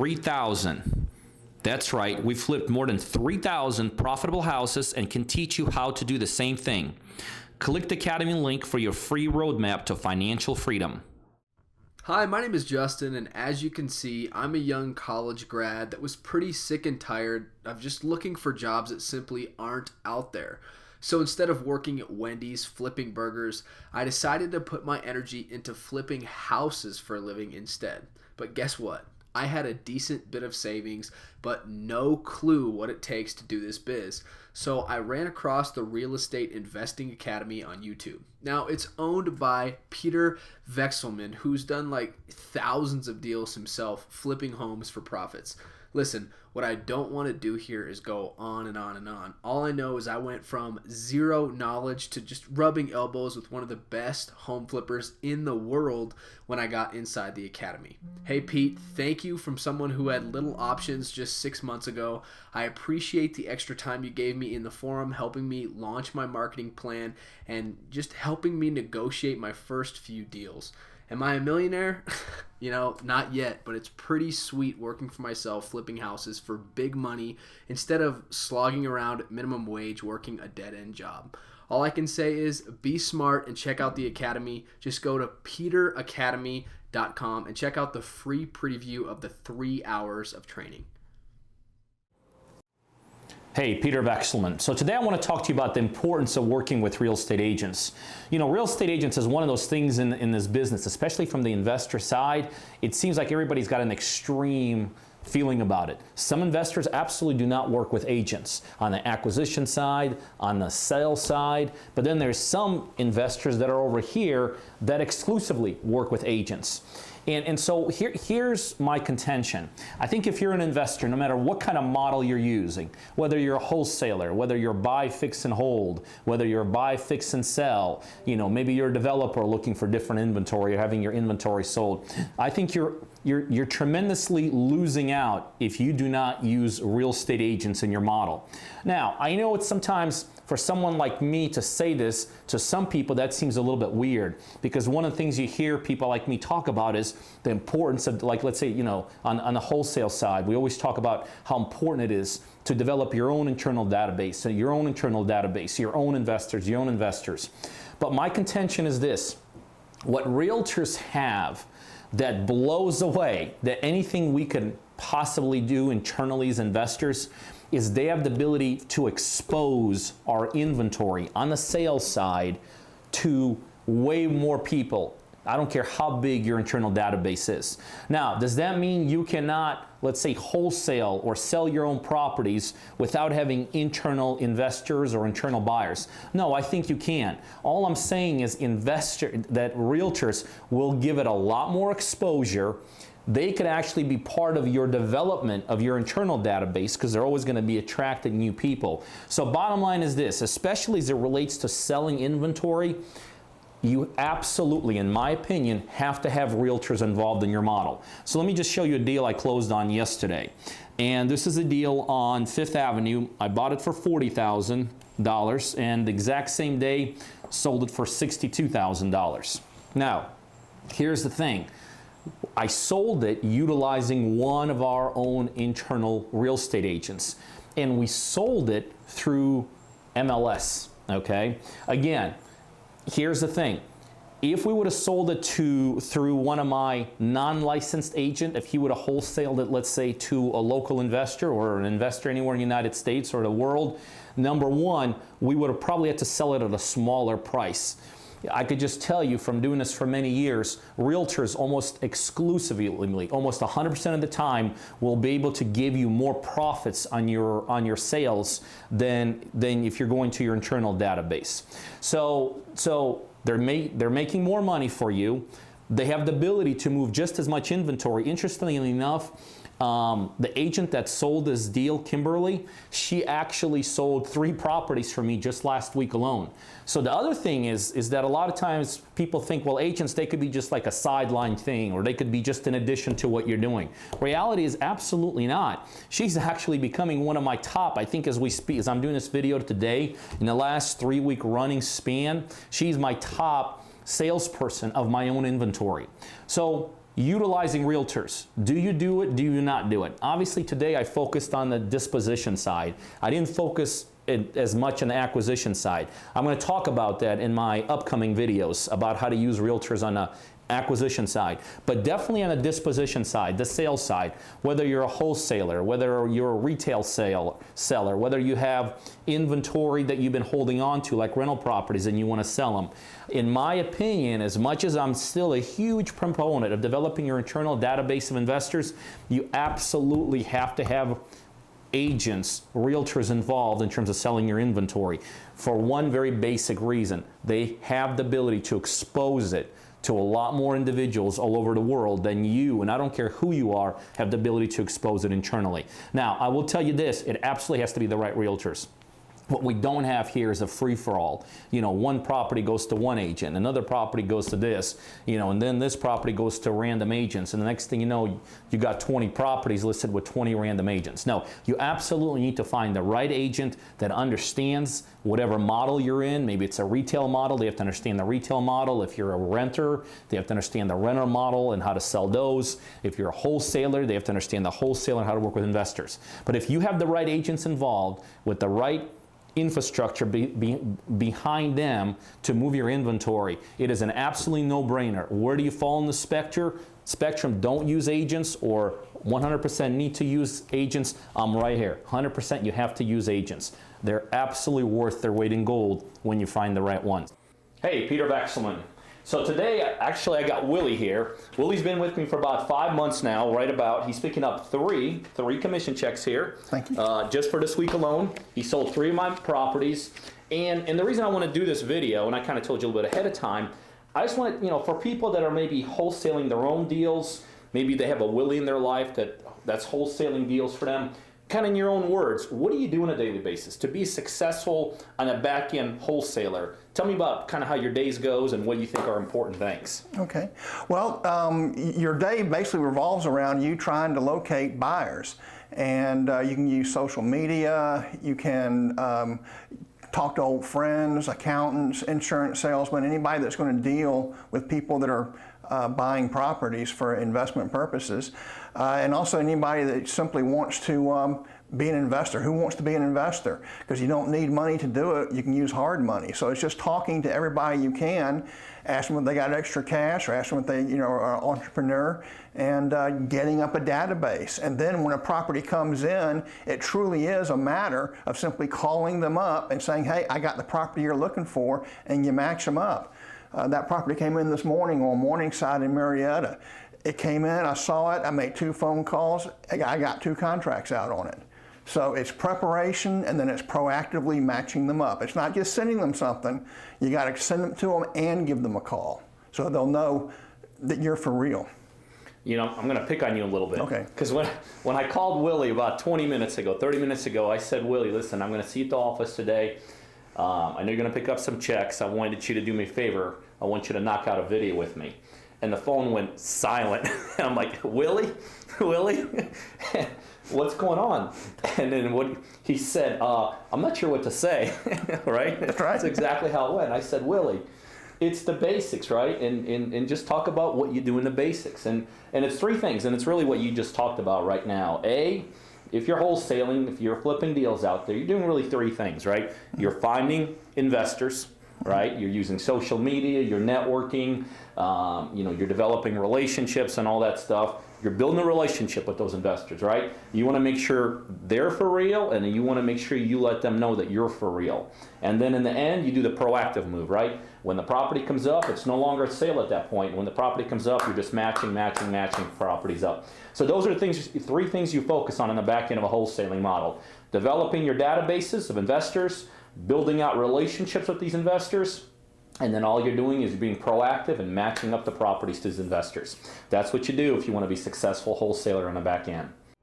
3,000. That's right, we've flipped more than 3,000 profitable houses and can teach you how to do the same thing. Click the Academy link for your free roadmap to financial freedom. Hi, my name is Justin, and as you can see, I'm a young college grad that was pretty sick and tired of just looking for jobs that simply aren't out there. So instead of working at Wendy's flipping burgers, I decided to put my energy into flipping houses for a living instead. But guess what? I had a decent bit of savings, but no clue what it takes to do this biz. So I ran across the Real Estate Investing Academy on YouTube. Now, it's owned by Peter Vekselman, who's done like thousands of deals himself, flipping homes for profits. Listen, what I don't want to do here is go on and on and on. All I know is I went from zero knowledge to just rubbing elbows with one of the best home flippers in the world when I got inside the academy. Hey Pete, thank you from someone who had little options just 6 months ago. I appreciate the extra time you gave me in the forum, helping me launch my marketing plan and just helping me negotiate my first few deals. Am I a millionaire? You know, not yet, but it's pretty sweet working for myself, flipping houses for big money instead of slogging around at minimum wage working a dead-end job. All I can say is be smart and check out the academy. Just go to peteracademy.com and check out the free preview of the 3 hours of training. Hey, Peter Vekselman. So today I want to talk to you about the importance of working with real estate agents. You know, real estate agents is one of those things in this business, especially from the investor side. It seems like everybody's got an extreme feeling about it. Some investors absolutely do not work with agents on the acquisition side, on the sales side, but then there's some investors that are over here that exclusively work with agents. And so here's my contention. I think if you're an investor, no matter what kind of model you're using, whether you're a wholesaler, whether you're buy, fix, and hold, whether you're buy, fix, and sell, you know, maybe you're a developer looking for different inventory or having your inventory sold, I think you're tremendously losing out if you do not use real estate agents in your model. Now, I know it's sometimes for someone like me to say this, to some people that seems a little bit weird, because one of the things you hear people like me talk about is the importance of, like, let's say, you know, on the wholesale side, we always talk about how important it is to develop your own internal database, your own own investors. But my contention is this: what realtors have that blows away that anything we could possibly do internally as investors is they have the ability to expose our inventory on the sales side to way more people. I don't care how big your internal database is. Now, does that mean you cannot, let's say, wholesale or sell your own properties without having internal investors or internal buyers? No, I think you can. All I'm saying is that realtors will give it a lot more exposure. They could actually be part of your development of your internal database because they're always going to be attracting new people. So bottom line is this, especially as it relates to selling inventory, you absolutely, in my opinion, have to have realtors involved in your model. So let me just show you a deal I closed on yesterday. And this is a deal on Fifth Avenue. I bought it for $40,000 and the exact same day sold it for $62,000. Now, here's the thing. I sold it utilizing one of our own internal real estate agents, and we sold it through MLS, okay? Again, here's the thing. If we would have sold it through one of my non-licensed agent, if he would have wholesaled it, let's say, to a local investor or an investor anywhere in the United States or the world, number one, we would have probably had to sell it at a smaller price. I could just tell you from doing this for many years, realtors almost exclusively, almost 100% of the time, will be able to give you more profits on your sales than if you're going to your internal database. So they're making more money for you. They have the ability to move just as much inventory. Interestingly enough, the agent that sold this deal, Kimberly, she actually sold 3 properties for me just last week alone. So the other thing is that a lot of times people think, well, agents, they could be just like a sideline thing, or they could be just in addition to what you're doing. Reality is absolutely not. She's actually becoming one of my top, I think as we speak, as I'm doing this video today, in the last 3-week running span, she's my top salesperson of my own inventory. So Utilizing realtors. Do you do it? Do you not do it? Obviously today I focused on the disposition side. I didn't focus as much on the acquisition side. I'm going to talk about that in my upcoming videos about how to use realtors on the acquisition side, but definitely on the disposition side, the sales side, whether you're a wholesaler, whether you're a retail seller, whether you have inventory that you've been holding on to like rental properties and you want to sell them. In my opinion, as much as I'm still a huge proponent of developing your internal database of investors, you absolutely have to have agents, realtors involved in terms of selling your inventory for one very basic reason. They have the ability to expose it to a lot more individuals all over the world than you, and I don't care who you are, have the ability to expose it internally. Now, I will tell you this, it absolutely has to be the right realtors. What we don't have here is a free-for-all. You know, one property goes to one agent, another property goes to this, you know, and then this property goes to random agents, and the next thing you know, you got 20 properties listed with 20 random agents. No, you absolutely need to find the right agent that understands whatever model you're in. Maybe it's a retail model, they have to understand the retail model. If you're a renter, they have to understand the renter model and how to sell those. If you're a wholesaler, they have to understand the wholesaler and how to work with investors. But if you have the right agents involved with the right infrastructure behind them to move your inventory, it is an absolutely no-brainer. Where do you fall in the spectrum? Don't use agents or 100% need to use agents? I'm right here. 100% you have to use agents. They're absolutely worth their weight in gold when you find the right ones. Hey, Peter Vekselman. So today, actually, I got Willie here. Willie's been with me for about 5 months now, he's picking up three commission checks here. Thank you. Just for this week alone. He sold 3 of my properties. And the reason I want to do this video, and I kind of told you a little bit ahead of time, I just want, for people that are maybe wholesaling their own deals, maybe they have a Willie in their life that's wholesaling deals for them. Kind of in your own words, what do you do on a daily basis to be successful on a back-end wholesaler? Tell me about kind of how your days goes and what you think are important things. Okay. Well, your day basically revolves around you trying to locate buyers. And you can use social media, you can talk to old friends, accountants, insurance salesmen, anybody that's going to deal with people that are buying properties for investment purposes, and also anybody that simply wants to be an investor. Who wants to be an investor? Because you don't need money to do it, you can use hard money. So it's just talking to everybody you can, ask them if they got extra cash, or ask them if they are an entrepreneur, and getting up a database. And then when a property comes in, it truly is a matter of simply calling them up and saying, hey, I got the property you're looking for, and you match them up. That property came in this morning on Morningside in Marietta. It came in, I saw it, I made 2 phone calls, I got 2 contracts out on it. So it's preparation, and then it's proactively matching them up. It's not just sending them something, you got to send them to them and give them a call so they'll know that you're for real. I'm going to pick on you a little bit. Okay. Because when I called Willie about 30 minutes ago, I said, Willie, listen, I'm going to see you at the office today. I know you're going to pick up some checks. I wanted you to do me a favor. I want you to knock out a video with me. And the phone went silent. And I'm like, Willie? What's going on? And then what he said, I'm not sure what to say, right? That's right. That's exactly how it went. I said, Willie, it's the basics, right? And just talk about what you do in the basics. And it's 3 things, and it's really what you just talked about right now. If you're wholesaling, if you're flipping deals out there, you're doing really 3 things, right? You're finding investors, right? You're using social media, you're networking, you're developing relationships and all that stuff. You're building a relationship with those investors, right? You want to make sure they're for real, and you want to make sure you let them know that you're for real. And then in the end, you do the proactive move, right? When the property comes up, it's no longer a sale at that point. When the property comes up, you're just matching properties up. So those are the 3 things you focus on in the back end of a wholesaling model. Developing your databases of investors, building out relationships with these investors, and then all you're doing is being proactive and matching up the properties to these investors. That's what you do if you want to be a successful wholesaler on the back end.